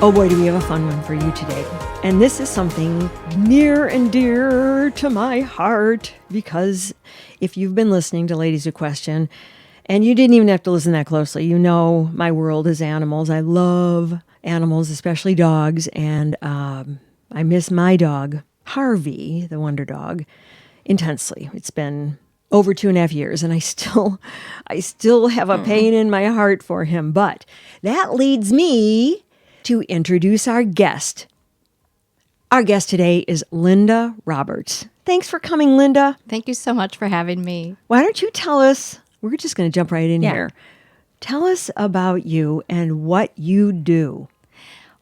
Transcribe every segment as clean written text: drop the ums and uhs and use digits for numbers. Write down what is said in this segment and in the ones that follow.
Oh boy, do we have a fun one for you today. And this is something near and dear to my heart, because if you've been listening to Ladies Who Question, and you didn't even have to listen that closely, you know my world is animals. I love animals, especially dogs, and I miss my dog, Harvey, the wonder dog, intensely. It's been over 2.5 years, and I still have a pain in my heart for him. But that leads me to introduce our guest. Our guest today is Linda Roberts. Thanks for coming, Linda. Thank you so much for having me. Why don't you tell us, we're just going to jump right in here. Tell us about you and what you do.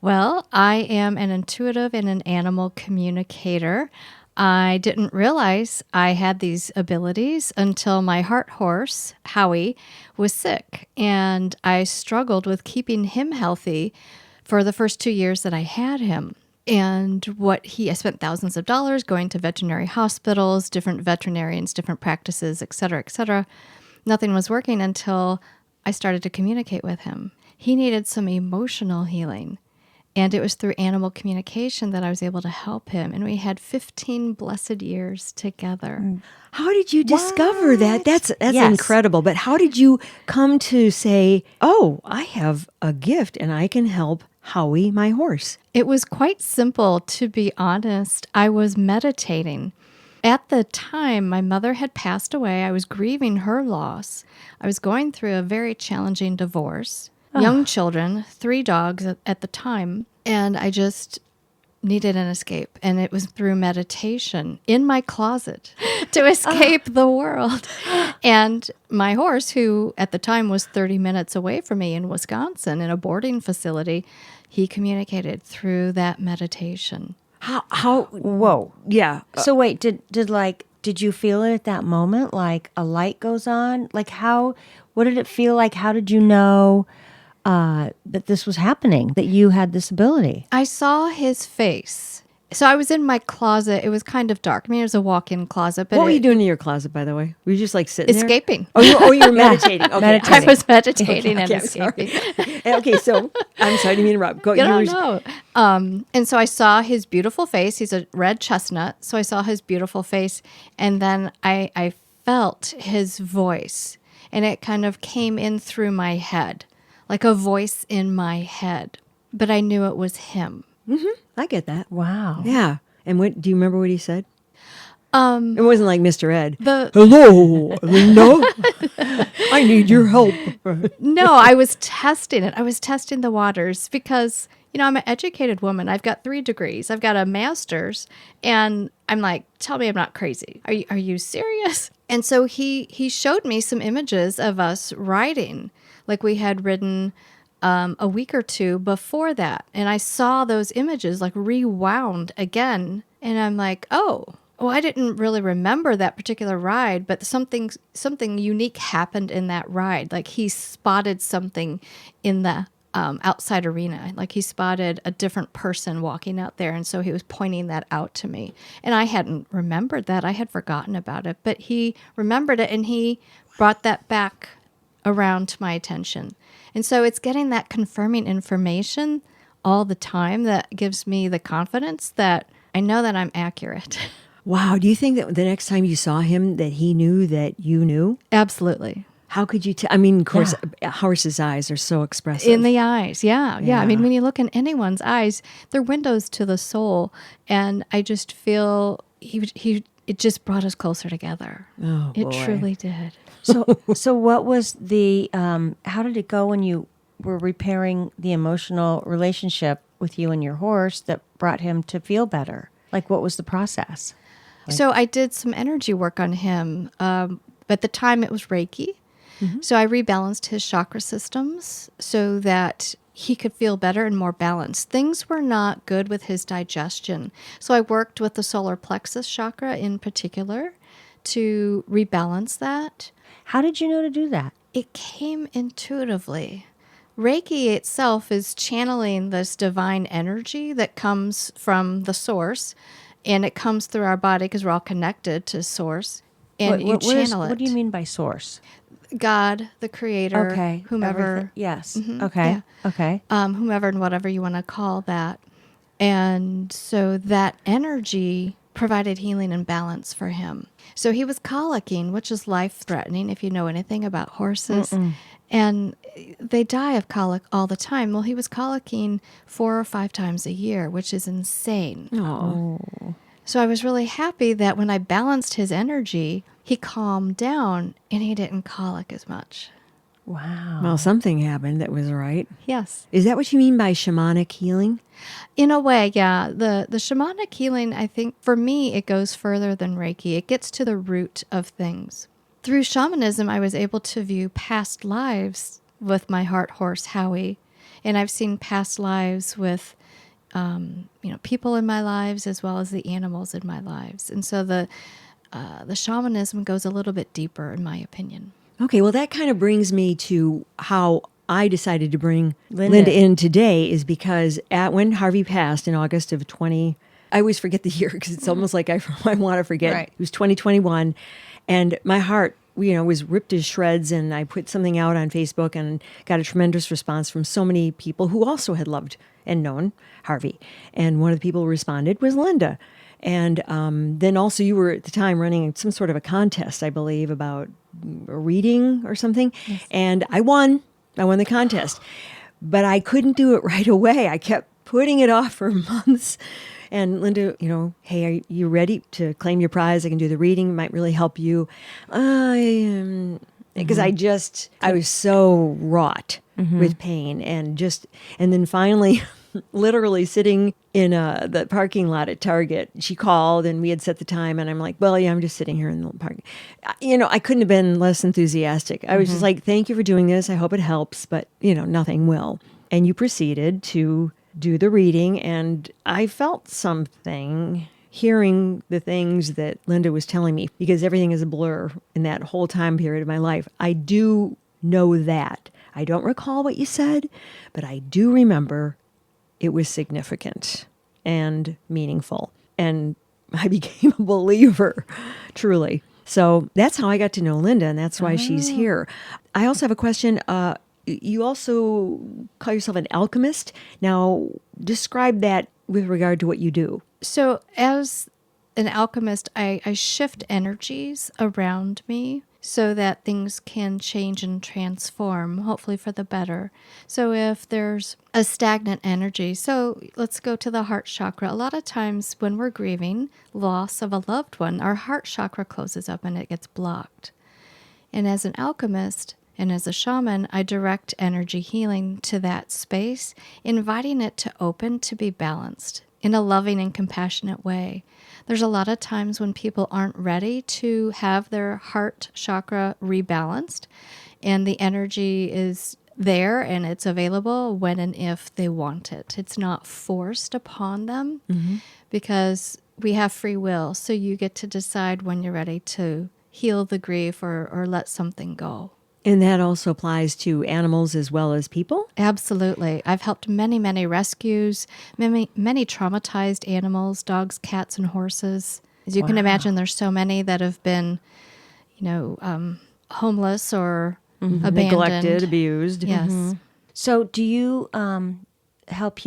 Well, I am an intuitive and an animal communicator. I didn't realize I had these abilities until my heart horse, Howie, was sick, and I struggled with keeping him healthy for the first 2 years that I had him. And I spent thousands of dollars going to veterinary hospitals, different veterinarians, different practices, et cetera, et cetera. Nothing was working until I started to communicate with him. He needed some emotional healing. And it was through animal communication that I was able to help him. And we had 15 blessed years together. How did you discover that? That's Yes. incredible. But how did you come to say, oh, I have a gift and I can help Howie, my horse? It was quite simple, to be honest. I was meditating. At the time, my mother had passed away. I was grieving her loss. I was going through a very challenging divorce. Young children, 3 dogs at the time, and I just needed an escape. And it was through meditation in my closet to escape the world. And my horse, who at the time was 30 minutes away from me in Wisconsin in a boarding facility, he communicated through that meditation. How? Whoa. Yeah. So wait, did you feel it at that moment? Like a light goes on? Like what did it feel like? How did you know that this was happening, that you had this ability? I saw his face. So I was in my closet. It was kind of dark. I mean, it was a walk-in closet. But What were you doing in your closet, by the way? Were you just like sitting escaping. there? You were meditating. Okay. Meditating. I was meditating and Okay, I'm escaping. sorry. Okay, so I'm sorry to interrupt. Go. You don't know. And so I saw his beautiful face. He's a red chestnut. So I saw his beautiful face. And then I felt his voice. And it kind of came in through my head, like a voice in my head. But I knew it was him. Mm-hmm. I get that. Wow. Yeah. And do you remember what he said? It wasn't like Mr. Ed. Hello, Linda. I need your help. No, I was testing it. I was testing the waters because, I'm an educated woman. I've got 3 degrees. I've got a master's. And I'm like, tell me I'm not crazy. Are you serious? And so he showed me some images of us riding, like we had ridden a week or 2 before that. And I saw those images like rewound again. And I'm like, oh, well, I didn't really remember that particular ride, but something unique happened in that ride. Like he spotted something in the outside arena. Like he spotted a different person walking out there. And so he was pointing that out to me. And I hadn't remembered that. I had forgotten about it. But he remembered it and he brought that back around to my attention. And so it's getting that confirming information all the time that gives me the confidence that I know that I'm accurate. Wow. Do you think that the next time you saw him that he knew that you knew? Absolutely. How could you tell? I mean, of course, horses' eyes are so expressive. In the eyes, yeah. I mean, when you look in anyone's eyes, they're windows to the soul. And I just feel it just brought us closer together. Oh, it boy. truly did. So what was the, how did it go when you were repairing the emotional relationship with you and your horse that brought him to feel better? Like, what was the process? So I did some energy work on him. At the time, it was Reiki. Mm-hmm. So I rebalanced his chakra systems so that he could feel better and more balanced. Things were not good with his digestion. So I worked with the solar plexus chakra in particular to rebalance that. How did you know to do that? It came intuitively. Reiki itself is channeling this divine energy that comes from the source, and it comes through our body because we're all connected to source, and you channel it. What do you mean by source? God, the creator, Okay. whomever. Everything. Yes. Okay. Yeah. Okay. Whomever and whatever you want to call that. And so that energy provided healing and balance for him. So he was colicking, which is life-threatening if you know anything about horses. And they die of colic all the time. Well, he was colicking 4 or 5 times a year, which is insane. Oh. So I was really happy that when I balanced his energy, he calmed down and he didn't colic as much. Wow. Well, something happened that was right. Yes. Is that what you mean by shamanic healing? In a way, yeah. The shamanic healing, I think, for me, it goes further than Reiki. It gets to the root of things. Through shamanism, I was able to view past lives with my heart horse, Howie. And I've seen past lives with, people in my lives as well as the animals in my lives. And so the shamanism goes a little bit deeper, in my opinion. Okay, well, that kind of brings me to how I decided to bring Linda. Linda in today is because when Harvey passed in August of I always forget the year because it's almost like I want to forget. Right. It was 2021, and my heart, was ripped to shreds, and I put something out on Facebook and got a tremendous response from so many people who also had loved and known Harvey. And one of the people who responded was Linda. And then also you were at the time running some sort of a contest, I believe, about a reading or something. Yes. And I won. I won the contest. But I couldn't do it right away. I kept putting it off for months. And Linda, hey, are you ready to claim your prize? I can do the reading. It might really help you. Because I was so wrought with pain and then finally, literally sitting in the parking lot at Target, she called and we had set the time and I'm like, well, yeah, I'm just sitting here in the park. I couldn't have been less enthusiastic. I was just like, thank you for doing this. I hope it helps, but nothing will. And you proceeded to do the reading and I felt something hearing the things that Linda was telling me because everything is a blur in that whole time period of my life. I do know that. I don't recall what you said, but I do remember it was significant and meaningful. And I became a believer, truly. So that's how I got to know Linda, and that's why she's here. I also have a question. You also call yourself an alchemist. Now, describe that with regard to what you do. So as an alchemist, I shift energies around me so that things can change and transform, hopefully for the better. So if there's a stagnant energy, so let's go to the heart chakra. A lot of times when we're grieving loss of a loved one, our heart chakra closes up and it gets blocked. And as an alchemist and as a shaman, I direct energy healing to that space, inviting it to open to be balanced in a loving and compassionate way. There's a lot of times when people aren't ready to have their heart chakra rebalanced, and the energy is there and it's available when and if they want it. It's not forced upon them because we have free will. So you get to decide when you're ready to heal the grief or let something go. And that also applies to animals as well as people? Absolutely. I've helped many, many rescues, many traumatized animals, dogs, cats, and horses. As you can imagine, there's so many that have been, homeless or abandoned. Neglected, abused. Yes. So do you help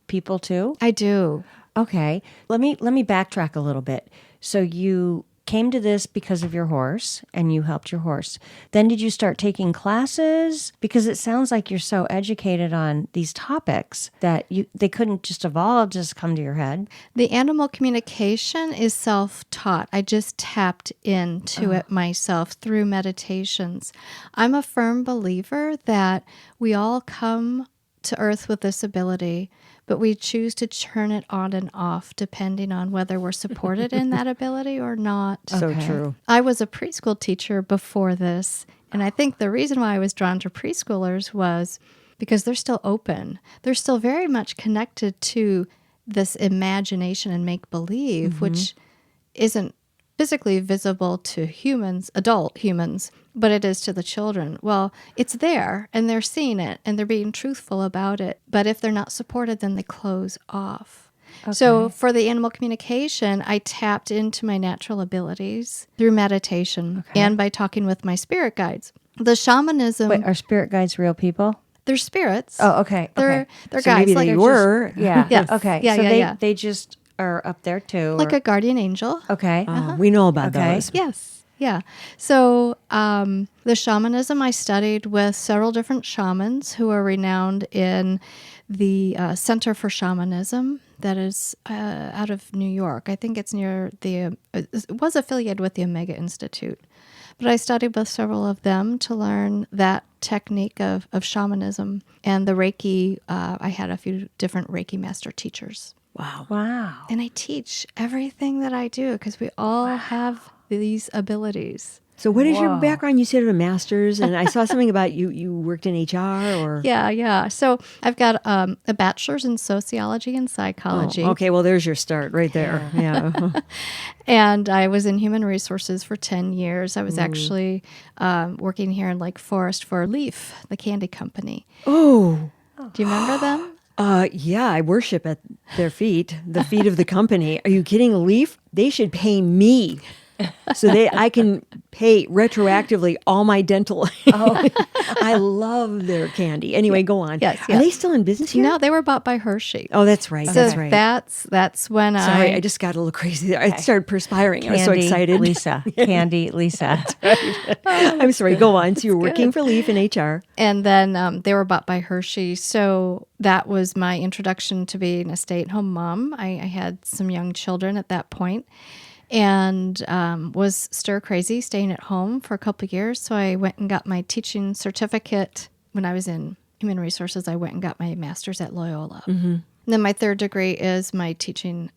people too? I do. Okay. Let me backtrack a little bit. So you came to this because of your horse and you helped your horse. Then did you start taking classes? Because it sounds like you're so educated on these topics that they couldn't just just come to your head. The animal communication is self-taught. I just tapped into it myself through meditations. I'm a firm believer that we all come to Earth with this ability, but we choose to turn it on and off depending on whether we're supported in that ability or not. So true. I was a preschool teacher before this, and I think the reason why I was drawn to preschoolers was because they're still open. They're still very much connected to this imagination and make-believe, which isn't physically visible to humans, adult humans, but it is to the children. Well, it's there, and they're seeing it, and they're being truthful about it. But if they're not supported, then they close off. Okay. So for the animal communication, I tapped into my natural abilities through meditation and by talking with my spirit guides. The shamanism, Wait, are spirit guides real people? they're spirits. Oh, okay. They're So guys. maybe like they were. Yeah. Yes. Okay. Yeah, so yeah. they just are up there too. like or- a guardian angel. Okay. We know about Okay. those. Yes. Yeah. So the shamanism, I studied with several different shamans who are renowned in the Center for Shamanism that is out of New York. I think it's near it was affiliated with the Omega Institute. But I studied with several of them to learn that technique of shamanism. And the Reiki, I had a few different Reiki master teachers. Wow. Wow. And I teach everything that I do because we all have these abilities. So what is your Whoa. background? You said a master's, and I saw something about you worked in HR or... Yeah. So I've got a bachelor's in sociology and psychology. Oh, okay, well, there's your start right there. Yeah. And I was in human resources for 10 years. I was actually working here in Lake Forest for Leaf, the candy company. Oh, Do you remember them? yeah, I worship at their feet, the feet of the company. Are you kidding, Leaf? They should pay me so I can pay retroactively all my dental. I love their candy. Anyway, go on. Yes, Are yes. they still in business here? No, they were bought by Hershey. Oh, that's right. So that's right. that's when Sorry, I just got a little crazy there. I started perspiring. I was so Candy excited. Lisa. Candy Lisa. I'm sorry. Go on. So you're working for Leaf in HR. And then they were bought by Hershey. So that was my introduction to being a stay-at-home mom. I had some young children at that point and was stir crazy staying at home for a couple of years. So I went and got my teaching certificate. When I was in human resources, I went and got my master's at Loyola. Mm-hmm. And then my third degree is my teaching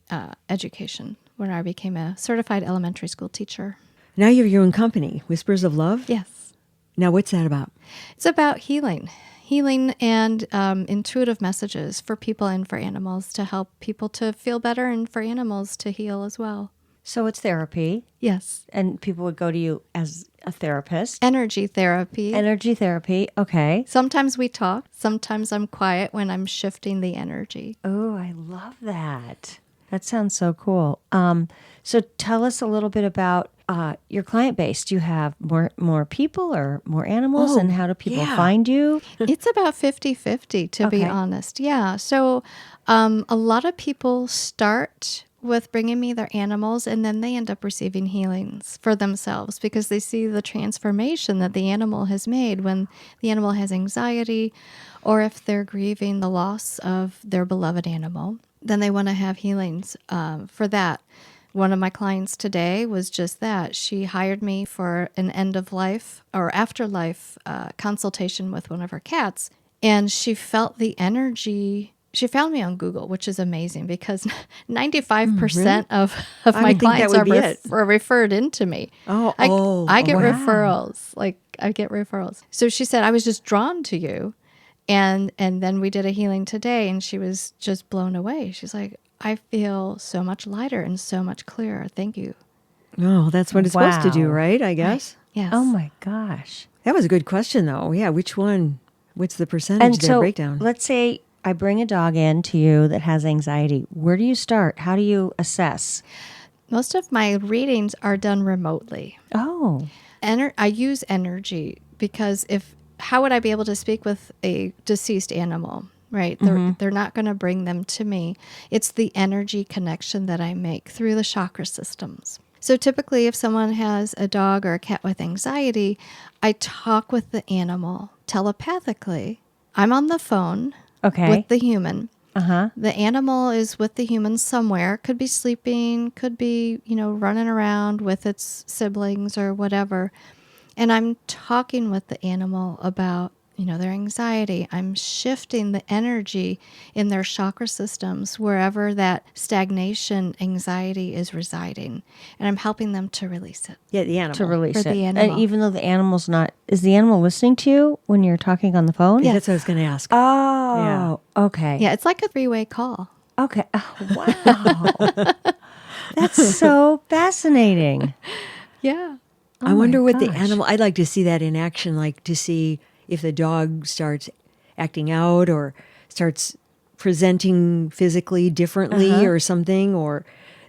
education, where I became a certified elementary school teacher. Now you have your own company, Whispers of Love. Yes. Now, what's that about? It's about healing and intuitive messages for people and for animals to help people to feel better and for animals to heal as well. So it's therapy, Yes. and people would go to you as a therapist. Energy therapy. Energy therapy. Okay. Sometimes we talk. Sometimes I'm quiet when I'm shifting the energy. Oh, I love that. That sounds so cool. So tell us a little bit about your client base. Do you have more people or more animals? And how do people find you? It's about 50-50, to be Okay. honest. Yeah. So a lot of people start with bringing me their animals, and then they end up receiving healings for themselves because they see the transformation that the animal has made when the animal has anxiety or if they're grieving the loss of their beloved animal. Then they want to have healings for that. One of my clients today was just that. She hired me for an end of life or afterlife consultation with one of her cats, and she felt the energy. She found me on Google, which is amazing because 95% of I my would think that clients would be it. are referred into me. I get wow. referrals. I get referrals. So she said, I was just drawn to you. And then we did a healing today, and she was just blown away. She's like, I feel so much lighter and so much clearer. Thank you. Oh, that's what it's supposed to do, Wow. right? I guess. Yes. Oh my gosh. That was a good question, though. Yeah, which one? What's the percentage And there so breakdown? let's say I bring a dog in to you that has anxiety. Where do you start? How do you assess? Most of my readings are done remotely. Oh, I use energy because how would I be able to speak with a deceased animal, right? They're not going to bring them to me. It's the energy connection that I make through the chakra systems. So typically if someone has a dog or a cat with anxiety, I talk with the animal telepathically. I'm on the phone okay. with the human. Uh-huh. The animal is with the human somewhere. Could be sleeping, could be, running around with its siblings or whatever. And I'm talking with the animal about, their anxiety. I'm shifting the energy in their chakra systems wherever that stagnation anxiety is residing. And I'm helping them to release it. Yeah, the animal. To release For it. the And animal. even though the animal's not, is the animal listening to you when you're talking on the phone? Yeah, that's what I was going to ask. Oh, okay. Yeah, it's like a three-way call. Okay. Oh, wow. That's so fascinating. Yeah. I wonder what the gosh. animal, I'd like to see that in action, like to see if the dog starts acting out or starts presenting physically differently or something, or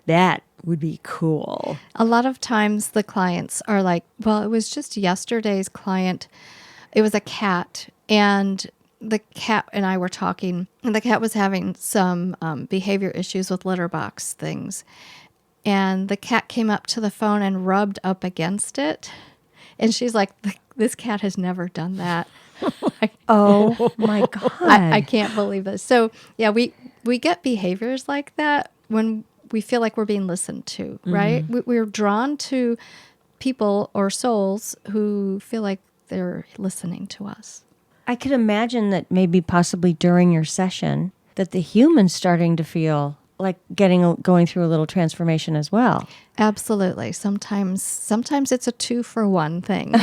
That would be cool. A lot of times the clients are like, well, it was just yesterday's client. It was a cat, and the cat and I were talking, and the cat was having some behavior issues with litter box things. And the cat came up to the phone and rubbed up against it. And she's like, this cat has never done that. Oh my God. I can't believe this. So yeah, we get behaviors like that when we feel like we're being listened to, right? We're drawn to people or souls who feel like they're listening to us. I could imagine that maybe possibly during your session that the human's starting to feel like going through a little transformation as well. Absolutely. Sometimes it's a 2-for-1 thing.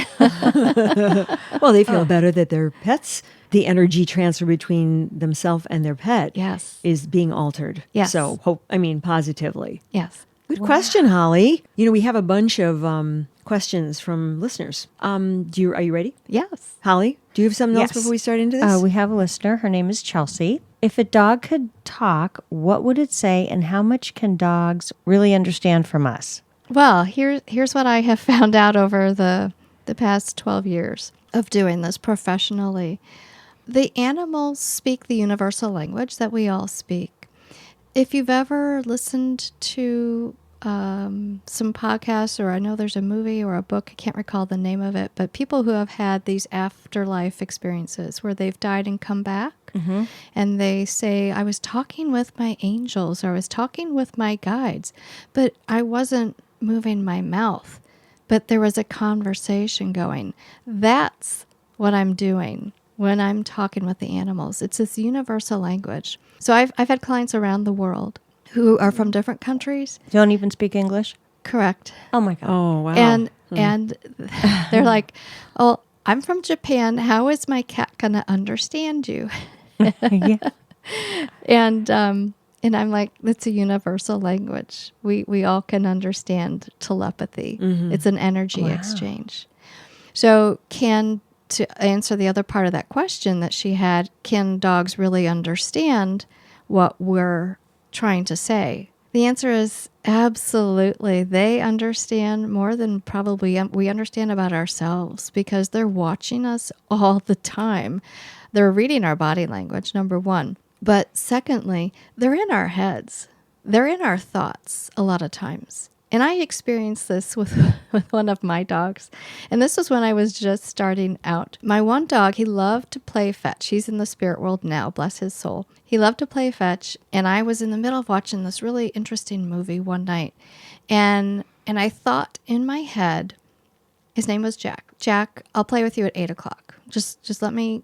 Well, they feel better that their pets, the energy transfer between themselves and their pet Yes. is being altered. Yes. So, positively. Yes. Good question, Holly. We have a bunch of questions from listeners. Are you ready? Yes. Holly, do you have something else Yes. before we start into this? We have a listener. Her name is Chelsea. If a dog could talk, what would it say, and how much can dogs really understand from us? Well, here's what I have found out over the past 12 years of doing this professionally. The animals speak the universal language that we all speak. If you've ever listened to some podcasts, or I know there's a movie or a book, I can't recall the name of it, but people who have had these afterlife experiences where they've died and come back, and they say, I was talking with my angels, or I was talking with my guides, but I wasn't moving my mouth, but there was a conversation going. That's what I'm doing when I'm talking with the animals. It's this universal language. So I've had clients around the world who are from different countries. Don't even speak English? Correct. Oh my God. Oh, wow. And they're like, oh, I'm from Japan. How is my cat going to understand you? Yeah. And I'm like, it's a universal language. We all can understand telepathy. It's an energy exchange. So to answer the other part of that question that she had, can dogs really understand what we're trying to say? The answer is absolutely. They understand more than probably we understand about ourselves, because they're watching us all the time. They're reading our body language, number one. But secondly, they're in our heads. They're in our thoughts a lot of times. And I experienced this with one of my dogs. And this was when I was just starting out. My one dog, he loved to play fetch. He's in the spirit world now, bless his soul. He loved to play fetch. And I was in the middle of watching this really interesting movie one night. And I thought in my head, his name was Jack. Jack, I'll play with you at 8 o'clock. Just let me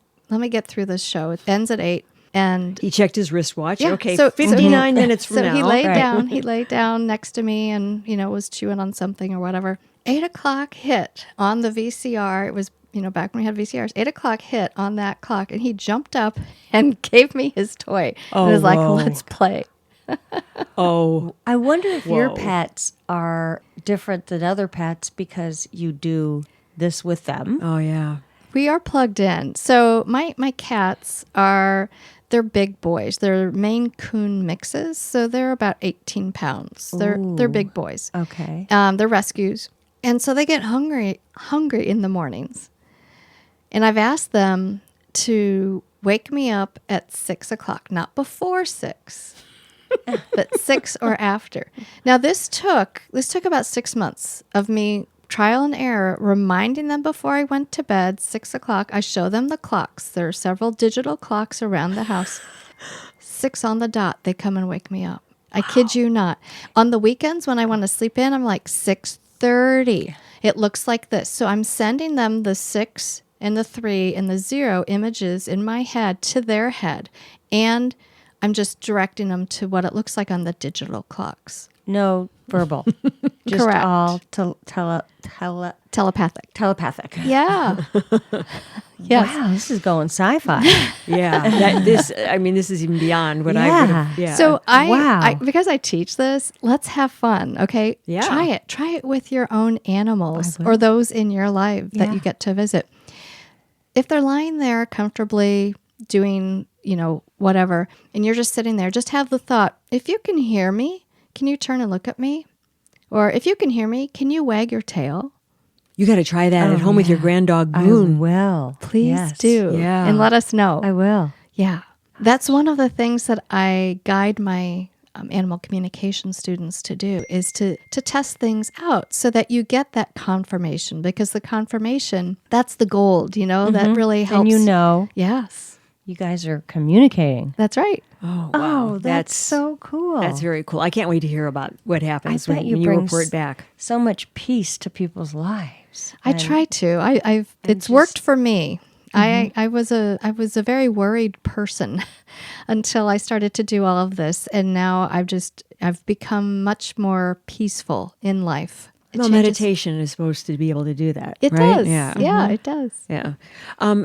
get through this show. It ends at 8. And he checked his wristwatch. yeah, Okay, so 59 minutes from so now. he laid Right. down. He laid down next to me, and was chewing on something or whatever. 8 o'clock hit on the VCR. It was back when we had VCRs. 8 o'clock hit on that clock, and he jumped up and gave me his toy. Oh, and was like, whoa. "Let's play." Oh, I wonder if your Whoa. pets are different than other pets because you do this with them. oh yeah. We are plugged in. So my cats they're big boys. They're Maine Coon mixes, so they're about 18 pounds. They're big boys. Okay. They're rescues, and so they get hungry in the mornings. And I've asked them to wake me up at 6 o'clock, not before 6, but 6 or after. Now this took about 6 months of me trial and error, reminding them before I went to bed, 6 o'clock. I show them the clocks. There are several digital clocks around the house. 6 on the dot, they come and wake me up. I kid you not. On the weekends when I want to sleep in, I'm like 6:30. It looks like this. So I'm sending them the 6 and the 3 and the 0 images in my head to their head. And I'm just directing them to what it looks like on the digital clocks. No verbal. Just Correct. all Telepathic. telepathic. Yeah. Yes. Wow, this is going sci-fi. Yeah. This is even beyond what I would have. Yeah. So Wow. because I teach this, let's have fun. Okay. Yeah. Try it with your own animals I will. or those in your life that Yeah. you get to visit. If they're lying there comfortably doing, whatever, and you're just sitting there, just have the thought, if you can hear me, can you turn and look at me? Or if you can hear me, can you wag your tail? You got to try that at home with your grand dog Moon. I will. Please Yes. do. Yeah. And let us know. I will. Yeah. That's one of the things that I guide my animal communication students to do is to test things out so that you get that confirmation, because the confirmation, that's the gold, that really helps. And you know, Yes, you guys are communicating. that's right. Oh, wow. Oh, that's so cool. That's very cool. I can't wait to hear about what happens I bet when you bring report back. so much peace to people's lives. I try to. It's worked for me. I was a very worried person until I started to do all of this, and now I've become much more peaceful in life. Well, meditation is supposed to be able to do that. It right? does. Yeah. Yeah, it does. Yeah.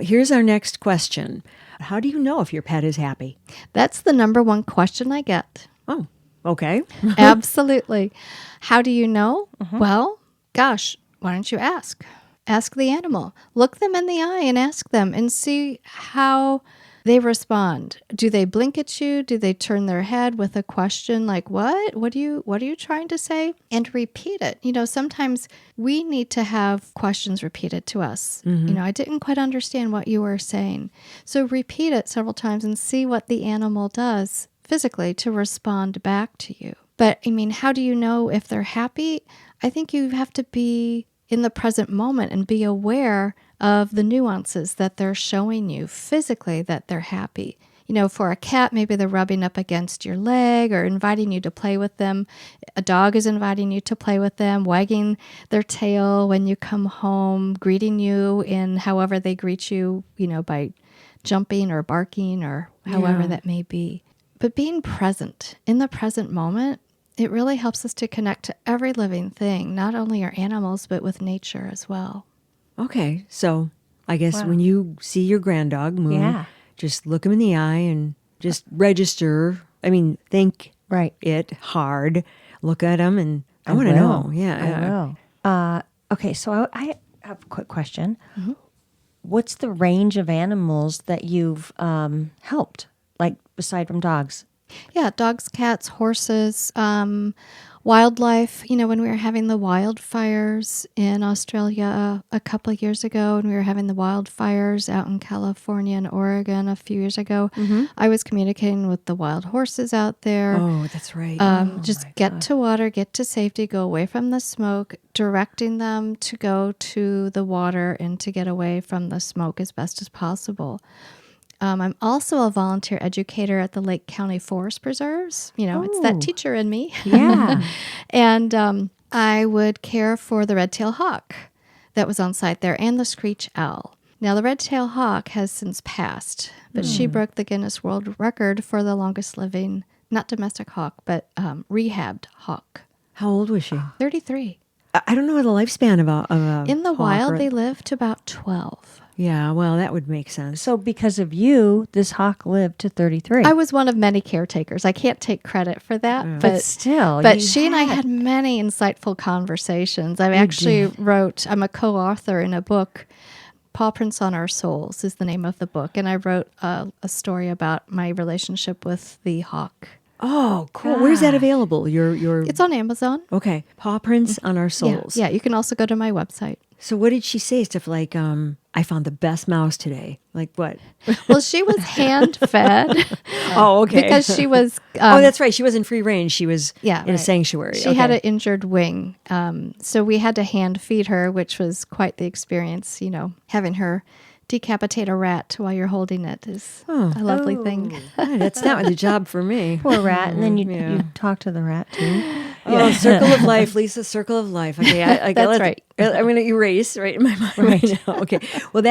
Here's our next question. How do you know if your pet is happy? That's the number one question I get. Oh, okay. Absolutely. How do you know? Well, gosh, why don't you ask? Ask the animal. Look them in the eye and ask them and see how they respond. Do they blink at you? Do they turn their head with a question like, what? What are you trying to say? And repeat it. Sometimes we need to have questions repeated to us. I didn't quite understand what you were saying. So repeat it several times and see what the animal does physically to respond back to you. But how do you know if they're happy? I think you have to be in the present moment and be aware of the nuances that they're showing you physically that they're happy. For a cat, maybe they're rubbing up against your leg or inviting you to play with them. A dog is inviting you to play with them, wagging their tail when you come home, greeting you in however they greet you, by jumping or barking or however that may be. But being present in the present moment, it really helps us to connect to every living thing, not only our animals, but with nature as well. Okay. So I guess when you see your grand dog, Moon, just look him in the eye and just register. Think it hard. Look at him, and I want to know. Yeah. I will. Okay, so I have a quick question. What's the range of animals that you've helped, like beside from dogs? Yeah, dogs, cats, horses, wildlife. When we were having the wildfires in Australia a couple of years ago, and we were having the wildfires out in California and Oregon a few years ago, I was communicating with the wild horses out there. Oh, that's right. Just get to water, get to safety, go away from the smoke, directing them to go to the water and to get away from the smoke as best as possible. I'm also a volunteer educator at the Lake County Forest Preserves. It's that teacher in me. Yeah. And I would care for the red-tailed hawk that was on site there and the screech owl. Now, the red-tailed hawk has since passed, but she broke the Guinness World Record for the longest living, not domestic hawk, but rehabbed hawk. How old was she? 33. I don't know the lifespan of a In the hawk wild, or- they live to about 12. Yeah, well, that would make sense. So because of you, this hawk lived to 33. I was one of many caretakers. I can't take credit for that, but still. But you she and I had many insightful conversations. I'm a co-author in a book, Paw Prints on Our Souls is the name of the book. And I wrote a story about my relationship with the hawk. Oh, cool. Where's that available? Your It's on Amazon. Okay. Paw Prints on Our Souls. Yeah, you can also go to my website. So what did she say? Stuff like, I found the best mouse today. Like what? Well, she was hand-fed. Oh, okay. Because she was... oh, that's right. She wasn't free range. She was in a right. sanctuary. She had an injured wing. So we had to hand feed her, which was quite the experience, having her decapitate a rat while you're holding it is a lovely thing. That's not the job for me. Poor rat. And then you talk to the rat too. Oh, circle of life, Lisa, circle of life. Okay, That's right. I'm going to erase right in my mind right now. Okay, well,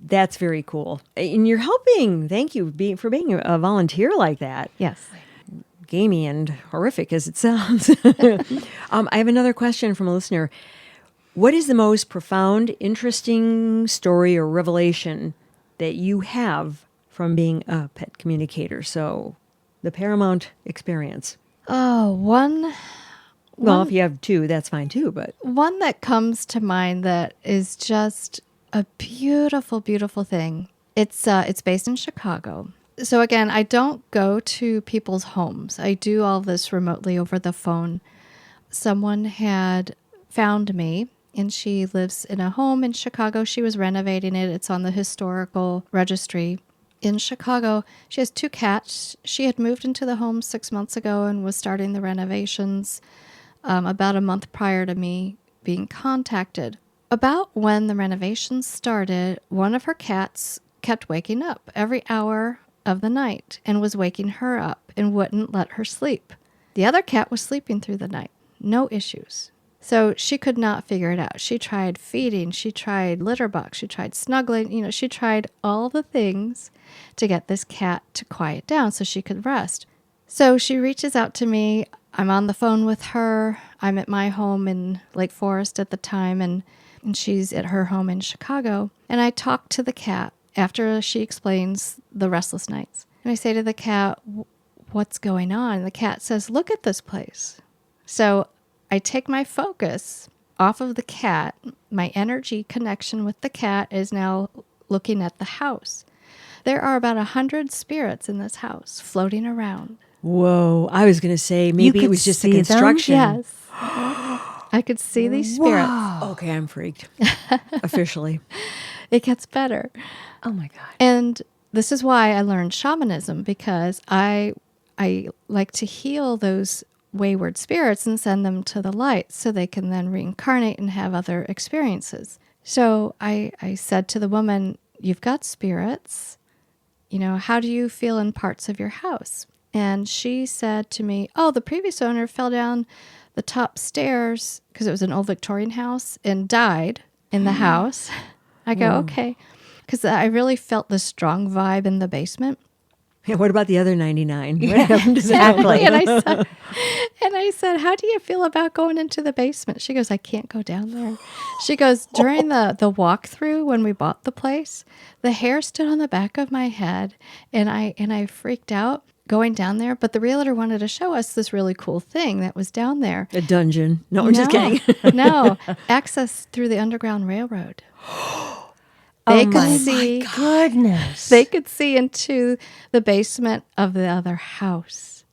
that's very cool. And you're helping. Thank you for being a volunteer like that. Yes. Gamey and horrific as it sounds. I have another question from a listener. What is the most profound, interesting story or revelation that you have from being a pet communicator? So, the paramount experience. Oh, Well, if you have two, that's fine too. But one that comes to mind that is just a beautiful, beautiful thing. It's based in Chicago, So again, I don't go to people's homes. I do all this remotely over the phone. Someone had found me, and she lives in a home in Chicago. She was renovating it. It's on the historical registry in Chicago. She has 2 cats. She had moved into the home 6 months ago and was starting the renovations about a month prior to me being contacted. About when the renovations started, one of her cats kept waking up every hour of the night and was waking her up and wouldn't let her sleep. The other cat was sleeping through the night. No issues. So she could not figure it out. She tried feeding, she tried litter box, she tried snuggling, she tried all the things to get this cat to quiet down so she could rest. So she reaches out to me. I'm on the phone with her. I'm at my home in Lake Forest at the time, and she's at her home in Chicago. And I talk to the cat after she explains the restless nights. And I say to the cat, what's going on? And the cat says, look at this place. So I take my focus off of the cat. My energy connection with the cat is now looking at the house. There are about 100 spirits in this house floating around. Whoa. I was going to say maybe it was just the see them? construction. Yes. I could see these spirits. Okay, I'm freaked. Officially. It gets better. Oh my God. And this is why I learned shamanism, because I like to heal those wayward spirits and send them to the light so they can then reincarnate and have other experiences. So I said to the woman, you've got spirits. How do you feel in parts of your house? And she said to me, oh, the previous owner fell down the top stairs because it was an old Victorian house and died in the house. I go, okay. Because I really felt the strong vibe in the basement. Yeah, what about the other 99? Exactly. And I said, how do you feel about going into the basement? She goes, I can't go down there. She goes, during the walkthrough when we bought the place, the hair stood on the back of my head, and I freaked out going down there. But the realtor wanted to show us this really cool thing that was down there. A dungeon. No, I'm just kidding. No, access through the Underground Railroad. They could see, Goodness. they could see into the basement of the other house.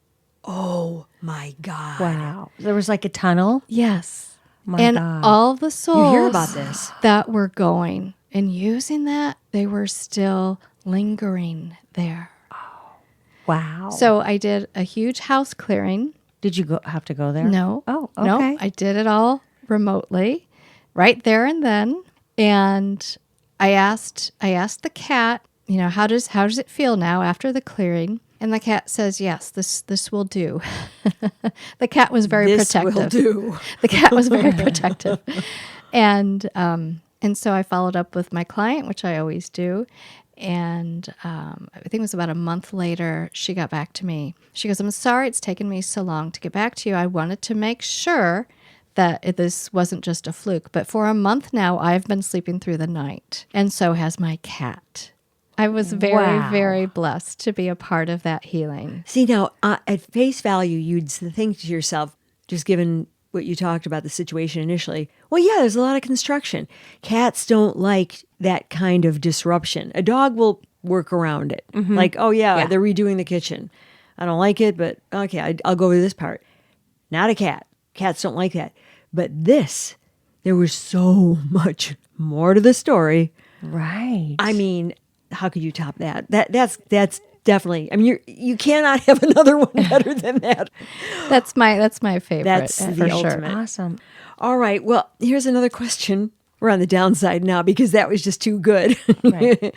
Oh my God. Wow. There was like a tunnel. Yes. My and God. all the souls You hear about this. that were going and using that, they were still lingering there. Wow. So I did a huge house clearing. Did you have to go there? No. Oh, okay. No, I did it all remotely, right there and then. And I asked the cat, how does it feel now after the clearing? And the cat says, yes, this will do. The cat was very protective. This will do. The cat was very protective. And so I followed up with my client, which I always do. And I think it was about a month later, she got back to me. She goes, I'm sorry it's taken me so long to get back to you. I wanted to make sure that this wasn't just a fluke. But for a month now, I've been sleeping through the night. And so has my cat. I was very, very blessed to be a part of that healing. See, now, at face value, you'd think to yourself, just given what you talked about the situation initially, well, yeah, there's a lot of construction. Cats don't like that kind of disruption. A dog will work around it. Like, oh, yeah, they're redoing the kitchen. I don't like it, but okay, I'll go with this part. Not a cat. Cats don't like that. But this, there was so much more to the story. Right. I mean, how could you top that? That's definitely. I mean, you cannot have another one better than that. That's my favorite. That's for the sure. ultimate. Awesome. All right. Well, here's another question. We're on the downside now because that was just too good. Right.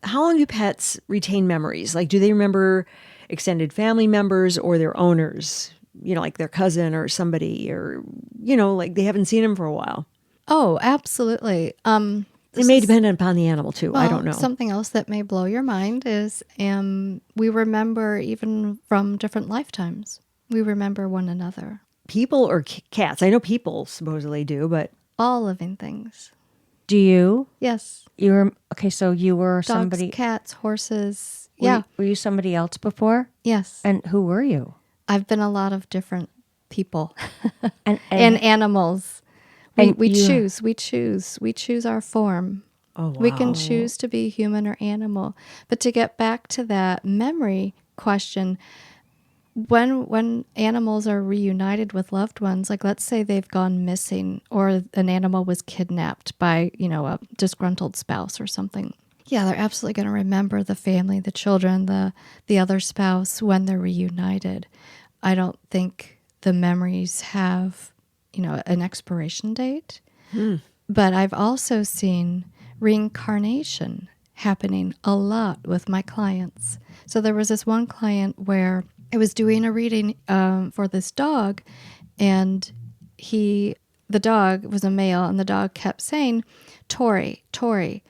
How long do pets retain memories? Like, do they remember extended family members or their owners? Like their cousin or somebody, or like they haven't seen them for a while. Oh, absolutely. It may depend upon the animal too. I don't know. Something else that may blow your mind is we remember even from different lifetimes. We remember one another. People or cats? I know people supposedly do, but All living things. Do you? Yes. You were okay. So you were Dogs, somebody. cats, horses. Were Yeah. You, were you somebody else before? Yes. And who were you? I've been a lot of different people And and animals. We and you- choose our form. Oh, wow. We can choose to be human or animal. But to get back to that memory question, when animals are reunited with loved ones, like let's say they've gone missing or an animal was kidnapped by, a disgruntled spouse or something. Yeah, they're absolutely going to remember the family, the children, the other spouse when they're reunited. I don't think the memories have, an expiration date. But I've also seen reincarnation happening a lot with my clients. So there was this one client where I was doing a reading for this dog, and the dog was a male, and the dog kept saying, "Tori, Tori,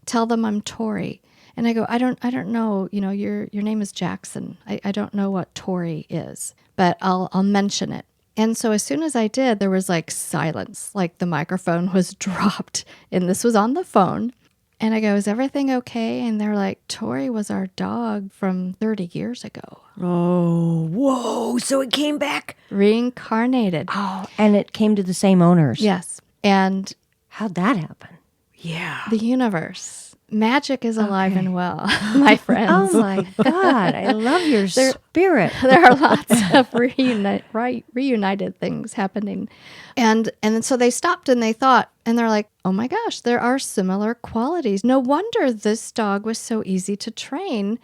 tell them I'm Tori." And I go, I don't know, your name is Jackson. I don't know what Tori is, but I'll mention it. And so as soon as I did, there was like silence, like the microphone was dropped, and this was on the phone. And I go, is everything okay? And they're like, Tori was our dog from 30 years ago. Oh, whoa. So it came back. Reincarnated. Oh, and it came to the same owners. Yes. And How'd that happen? Yeah. the universe. Magic is alive and well, my friends. Oh my God, I love your spirit. There are lots of reunited things happening. And so they stopped and they thought, and they're like, oh my gosh, there are similar qualities. No wonder this dog was so easy to train.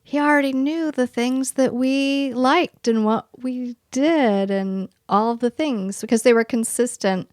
He already knew the things that we liked and what we did and all of the things because they were consistent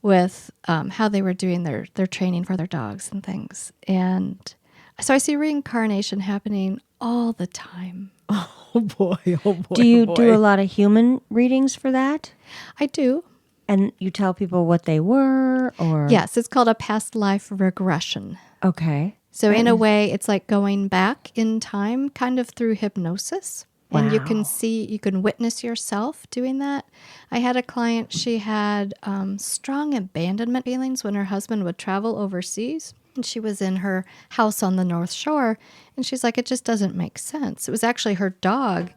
with how they were doing their training for their dogs and things. And so I see reincarnation happening all the time. Oh, boy. Oh, boy. Do you oh, boy. do a lot of human readings for that? I do. And you tell people what they were, or? Yes, it's called a past life regression. Okay. So in a way, it's like going back in time kind of through hypnosis. And you can you can witness yourself doing that. I had a client, she had strong abandonment feelings when her husband would travel overseas. And she was in her house on the North Shore. And she's like, it just doesn't make sense. It was actually her dog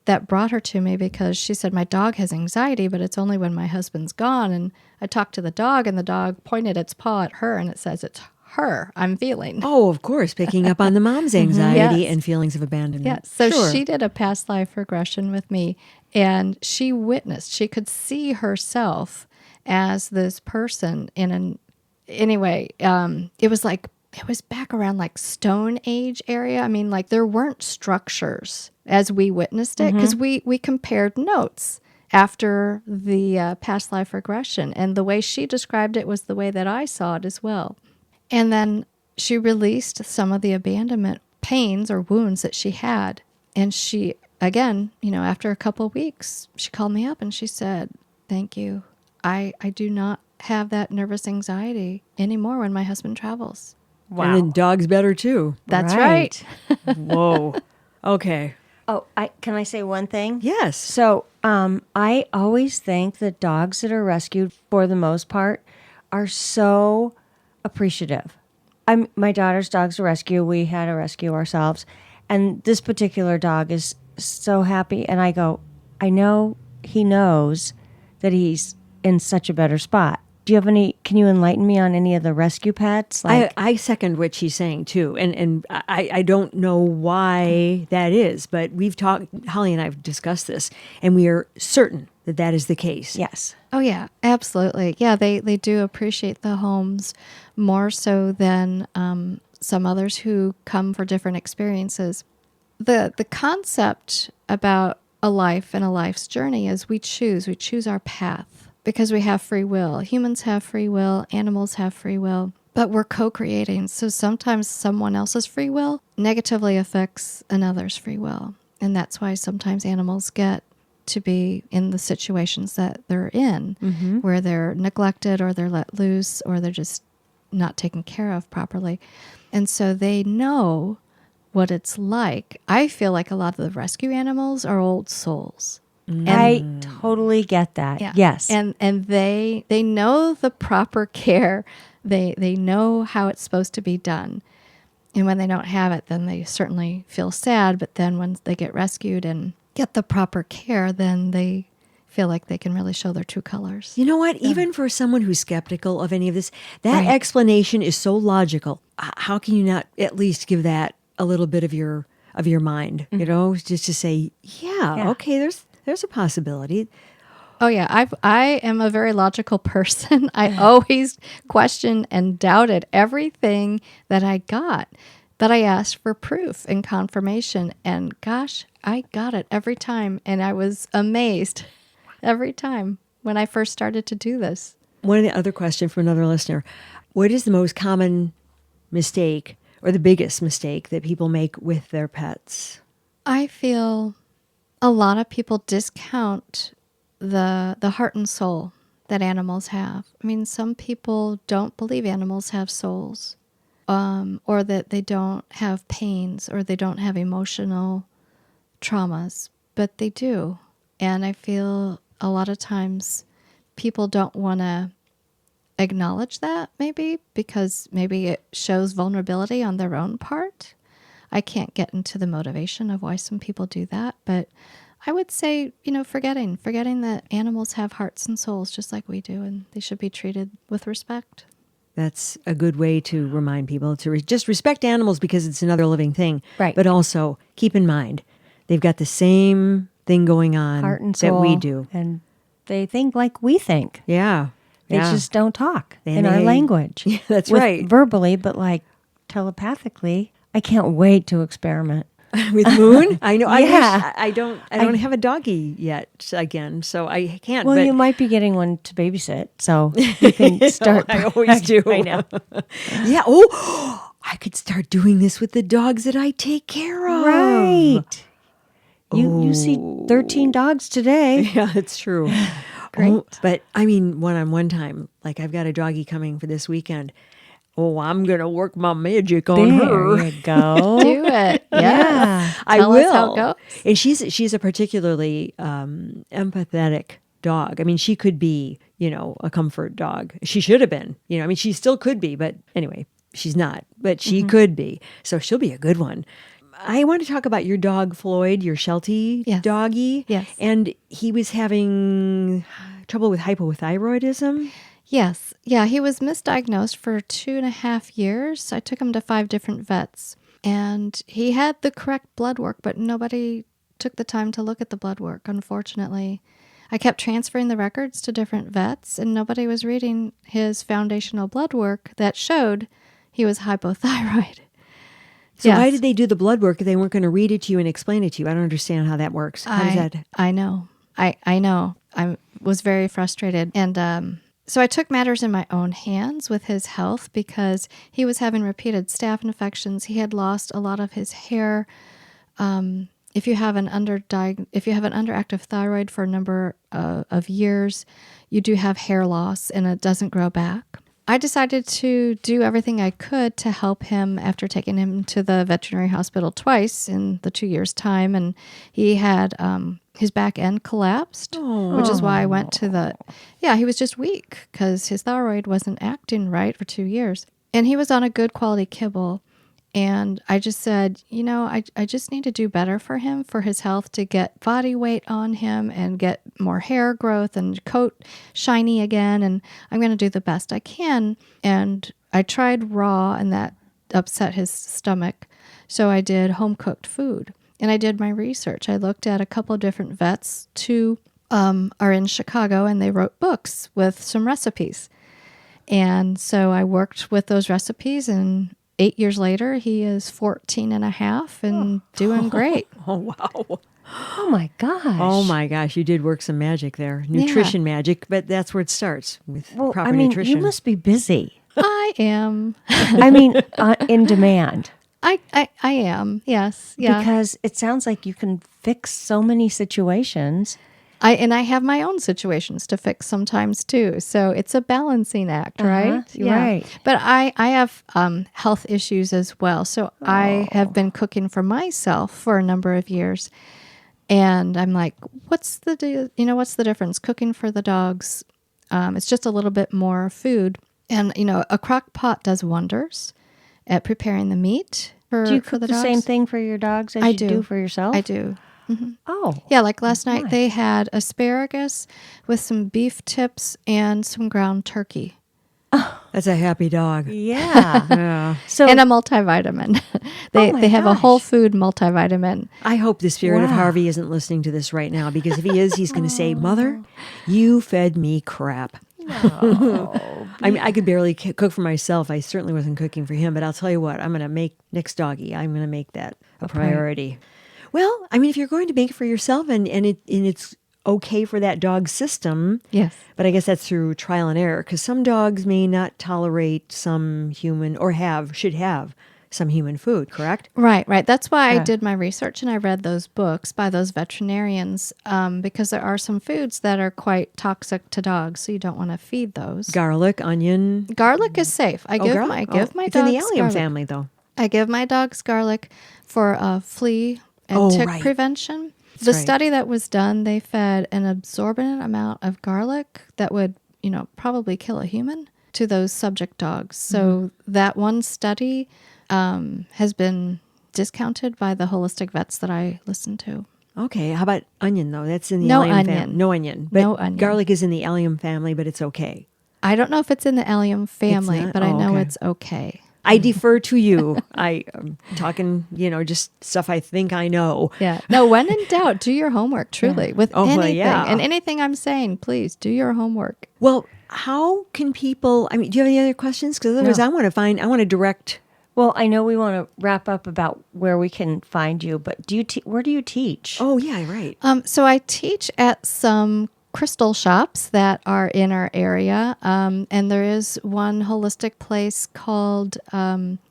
that brought her to me because she said, my dog has anxiety, but it's only when my husband's gone. And I talked to the dog, and the dog pointed its paw at her, and it says, it's her I'm feeling. Oh, of course, picking up on the mom's anxiety Yes. and feelings of abandonment. Yes. So Sure. she did a past life regression with me, and she witnessed, she could see herself as this person anyway, it was back around like Stone Age area. I mean, like there weren't structures as we witnessed it because we compared notes after the past life regression. And the way she described it was the way that I saw it as well. And then she released some of the abandonment pains or wounds that she had. And she, again, after a couple of weeks, she called me up and she said, thank you. I do not have that nervous anxiety anymore when my husband travels. Wow. And then dog's better too. That's right. Whoa. Okay. Oh, can I say one thing? Yes. So I always think that dogs that are rescued, for the most part, are so appreciative. My daughter's dog's a rescue. We had a rescue ourselves. And this particular dog is so happy. And I go, I know he knows that he's in such a better spot. Do you have can you enlighten me on any of the rescue pets? I second what she's saying too. And I don't know why that is, but Holly and I have discussed this, and we are certain that that is the case. Yes. Oh, yeah, absolutely. Yeah, they do appreciate the homes more so than some others who come for different experiences. The concept about a life and a life's journey is we choose our path because we have free will. Humans have free will, animals have free will, but we're co-creating. So sometimes someone else's free will negatively affects another's free will. And that's why sometimes animals get to be in the situations that they're in, where they're neglected or they're let loose or they're just not taken care of properly. And so they know what it's like. I feel like a lot of the rescue animals are old souls. I totally get that. Yeah. Yes. And they know the proper care. They know how it's supposed to be done. And when they don't have it, then they certainly feel sad. But then when they get rescued and get the proper care, then they feel like they can really show their true colors. You know what? Even for someone who's skeptical of any of this, that explanation is so logical. How can you not at least give that a little bit of your mind? You know, just to say, okay, there's a possibility. Oh yeah, I am a very logical person. I always questioned and doubted everything that I got. But I asked for proof and confirmation, and gosh, I got it every time, and I was amazed every time when I first started to do this. One of the other question from another listener: what is the most common mistake or the biggest mistake that people make with their pets? I feel a lot of people discount the heart and soul that animals have. I mean, some people don't believe animals have souls, or that they don't have pains, or they don't have emotional traumas, but they do. And I feel a lot of times people don't want to acknowledge that, maybe because maybe it shows vulnerability on their own part. I can't get into the motivation of why some people do that, but I would say, forgetting that animals have hearts and souls just like we do, and they should be treated with respect. That's a good way to remind people to just respect animals because it's another living thing. Right. But also keep in mind, they've got the same thing going on Heart and soul, that we do. and they think like we think. Yeah. They yeah. just don't talk And in our they- language. Yeah, that's right. Verbally, but like telepathically. I can't wait to experiment. With Moon? I know. Yeah. I don't have a doggy yet again, so I can't. Well, but you might be getting one to babysit, so you can start. I always do. I know. Yeah. Oh, I could start doing this with the dogs that I take care of. Right. You see 13 dogs today. Yeah, that's true. Great. But I mean, one time, like I've got a doggy coming for this weekend. Oh, I'm going to work my magic on her. There you go. Do it. Yeah. I Tell will. us how it goes. And she's a particularly empathetic dog. I mean, she could be, a comfort dog. She should have been. I mean, she still could be, but anyway, she's not. But she could be. So she'll be a good one. I want to talk about your dog, Floyd, your Sheltie doggy. Yes. And he was having trouble with hypothyroidism. Yes. Yeah, he was misdiagnosed for 2.5 years. I took him to 5 different vets, and he had the correct blood work, but nobody took the time to look at the blood work, unfortunately. I kept transferring the records to different vets, and nobody was reading his foundational blood work that showed he was hypothyroid. So Yes. why did they do the blood work if they weren't going to read it to you and explain it to you? I don't understand how that works. How does that? I know. I know. I was very frustrated. And so I took matters in my own hands with his health because he was having repeated staph infections. He had lost a lot of his hair. If you have an underactive thyroid for a number of years, you do have hair loss and it doesn't grow back. I decided to do everything I could to help him after taking him to the veterinary hospital twice in the 2 years' time. And he had his back end collapsed, which is why I went to he was just weak because his thyroid wasn't acting right for 2 years. And he was on a good quality kibble. And I just said, I just need to do better for him, for his health, to get body weight on him and get more hair growth and coat shiny again. And I'm going to do the best I can. And I tried raw, and that upset his stomach. So I did home cooked food. And I did my research. I looked at a couple of different vets. 2 are in Chicago, and they wrote books with some recipes. And so I worked with those recipes, and 8 years later, he is 14 and a half and doing great. Oh, wow. Oh my gosh. Oh my gosh, you did work some magic there. Nutrition magic, but that's where it starts with proper nutrition. You must be busy. I am. I mean, in demand. I am. Yes. Yeah. Because it sounds like you can fix so many situations. I have my own situations to fix sometimes too. So it's a balancing act, right? Right. But I have health issues as well. So I have been cooking for myself for a number of years. And I'm like, what's the difference? Cooking for the dogs, it's just a little bit more food. And, a crock pot does wonders at preparing the meat for Do you for cook the the dogs. same thing for your dogs as I you do. do for yourself? I do. Oh, Yeah, like last night nice. they had asparagus with some beef tips and some ground turkey That's a happy dog. yeah. Yeah. So and a multivitamin. Oh my they have a whole gosh. food multivitamin. I hope the spirit of Wow. Harvey isn't listening to this right now, because if he is, he's going to say, Mother, you fed me crap. I mean, I could barely cook for myself. I certainly wasn't cooking for him, but I'll tell you what, I'm going to make next doggy. I'm going to make that a priority. Well, I mean, if you're going to make it for yourself and it's okay for that dog's system, Yes. but I guess that's through trial and error, because some dogs may not tolerate some human or should have some human food, correct? Right, right. That's why I Yeah. did my research and I read those books by those veterinarians because there are some foods that are quite toxic to dogs, so you don't want to feed those. Garlic, onion. Garlic is safe. I give garlic. my It's dogs in the allium garlic. family, though. I give my dogs garlic for flea and Oh, tick right. prevention. That's The right. study that was done, they fed an absorbent amount of garlic that would, probably kill a human to those subject dogs. So Mm-hmm. that one study has been discounted by the holistic vets that I listen to. Okay, how about onion, though? That's in the No allium family. onion. No onion. But No onion. garlic is in the allium family, but it's okay. I don't know if it's in the allium family, not? but I Oh, know okay. it's okay. I defer to you. I'm talking, just stuff I think I know. Yeah. No, when in doubt, do your homework, truly, with Oh, well, anything. yeah. And anything I'm saying, please do your homework. Well, how can people, do you have any other questions? Because otherwise No. I want to direct. well, I know we want to wrap up about where we can find you, but where do you teach? Oh, yeah, right. So I teach at some crystal shops that are in our area. And there is one holistic place called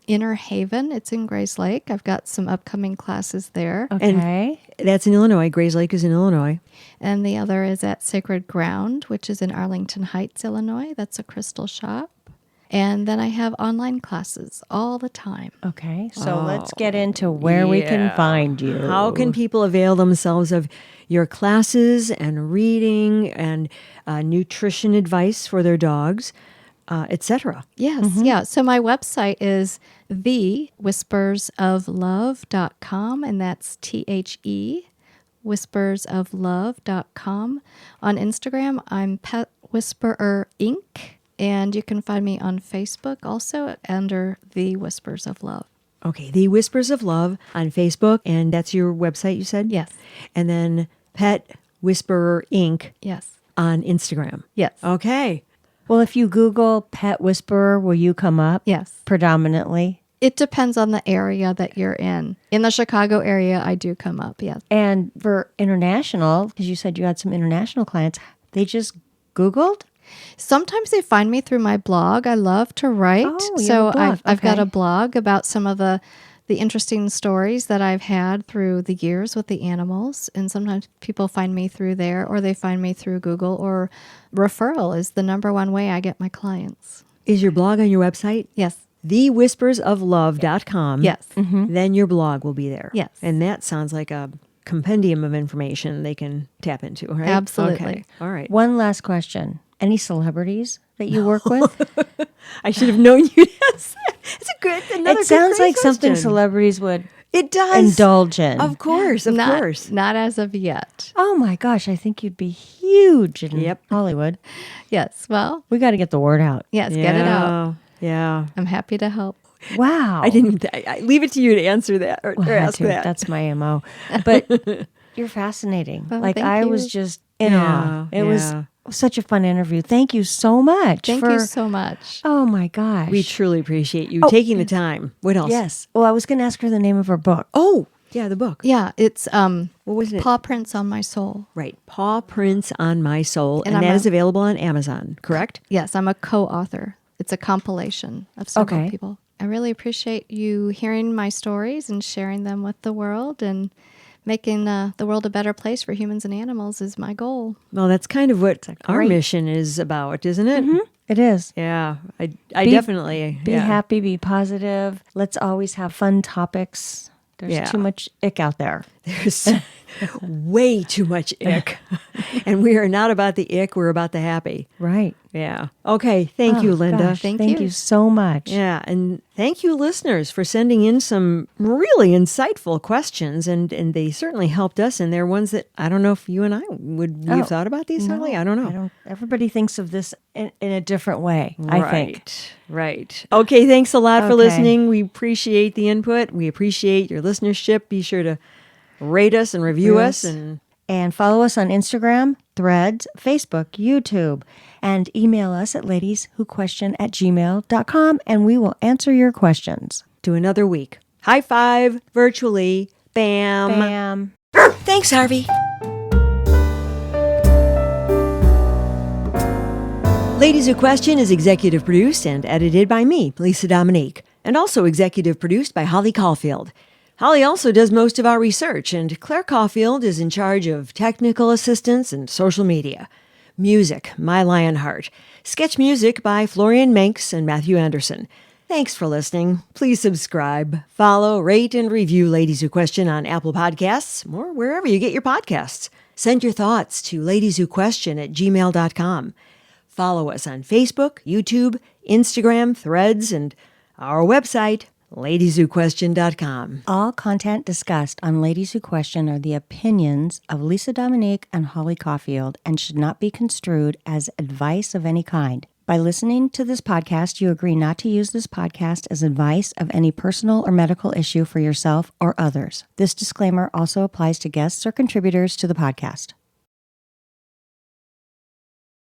Inner Haven. It's in Grays Lake. I've got some upcoming classes there. Okay. That's in Illinois. Grays Lake is in Illinois. And the other is at Sacred Ground, which is in Arlington Heights, Illinois. That's a crystal shop. And then I have online classes all the time. Okay. So let's get into where we can find you. How can people avail themselves of your classes and reading and nutrition advice for their dogs, etc.? Yes, yeah. So my website is thewhispersoflove.com, and that's THE, whispersoflove.com. On Instagram, I'm Pet Whisperer Inc., and you can find me on Facebook also under The Whispers of Love. Okay, The Whispers of Love on Facebook, and that's your website, you said? Yes. And then Pet Whisperer Inc. Yes. on Instagram. Yes. Okay. Well, if you Google Pet Whisperer, will you come up? Yes. Predominantly. It depends on the area that you're in. In the Chicago area, I do come up, yes. And for international, because you said you had some international clients, they just Googled? Sometimes they find me through my blog. I love to write. Oh, you So have a blog. I've got Okay. a blog about some of the interesting stories that I've had through the years with the animals. And sometimes people find me through there, or they find me through Google, or referral is the number one way I get my clients. Is your blog on your website? Yes. thewhispersoflove.com. Yes. Then your blog will be there. Yes. And that sounds like a compendium of information they can tap into, right? Absolutely. Okay. All right. One last question. Any celebrities that you work with? I should have known you'd ask that. It's another It sounds great like something question. celebrities would It does. indulge in. Of course, of course. Not as of yet. Oh my gosh, I think you'd be huge in Yep. Hollywood. Yes. Well, We got to get the word out. yes, get it out. Yeah. I'm happy to help. Wow. I didn't. I leave it to you to answer that or Well, I had ask to. that. That's my MO. But you're fascinating. Well, like thank I was you. just in awe. It was such a fun interview. Thank you so much. Thank you so much. Oh my gosh. We truly appreciate you taking the time. What else? Yes. Well, I was going to ask her the name of her book. Oh, yeah, the book. Yeah, it's What was it? Paw Prints on My Soul. Right. Paw Prints on My Soul. And And I'm that a- is available on Amazon, correct? Yes, I'm a co-author. It's a compilation of several Okay. people. I really appreciate you hearing my stories and sharing them with the world, and making the world a better place for humans and animals is my goal. Well, that's kind of what our great- mission is about, isn't it? It is. Yeah. I Be- definitely. Be yeah. happy, be positive. Let's always have fun topics. There's Yeah. too much ick out there. There's Way too much ick. And we are not about the ick, we're about the happy. Right. Yeah. Okay. Thank you, Linda. Gosh, Thank thank you. you so much. Yeah. And thank you, listeners, for sending in some really insightful questions. And they certainly helped us. And they're ones that I don't know if you and I would we've thought about these, Holly. I don't know. Everybody thinks of this in a different way, I think. Right. Okay. Thanks a lot for Okay. listening. We appreciate the input. We appreciate your listenership. Be sure to rate us and review us. And follow us on Instagram, Threads, Facebook, YouTube, and email us at ladieswhoquestion@gmail.com, and we will answer your questions. To another week. High five virtually. Bam. Bam. Thanks, Harvey. Ladies Who Question is executive produced and edited by me, Lisa Dominique, and also executive produced by Holly Caulfield. Holly also does most of our research, and Claire Caulfield is in charge of technical assistance and social media. Music, My Lionheart. Sketch music by Florian Manx and Matthew Anderson. Thanks for listening. Please subscribe, follow, rate, and review Ladies Who Question on Apple Podcasts or wherever you get your podcasts. Send your thoughts to ladieswhoquestion@gmail.com. Follow us on Facebook, YouTube, Instagram, Threads, and our website, ladieswhoquestion.com. All content discussed on Ladies Who Question are the opinions of Lisa Dominique and Holly Caulfield and should not be construed as advice of any kind. By listening to this podcast, you agree not to use this podcast as advice of any personal or medical issue for yourself or others. This disclaimer also applies to guests or contributors to the podcast.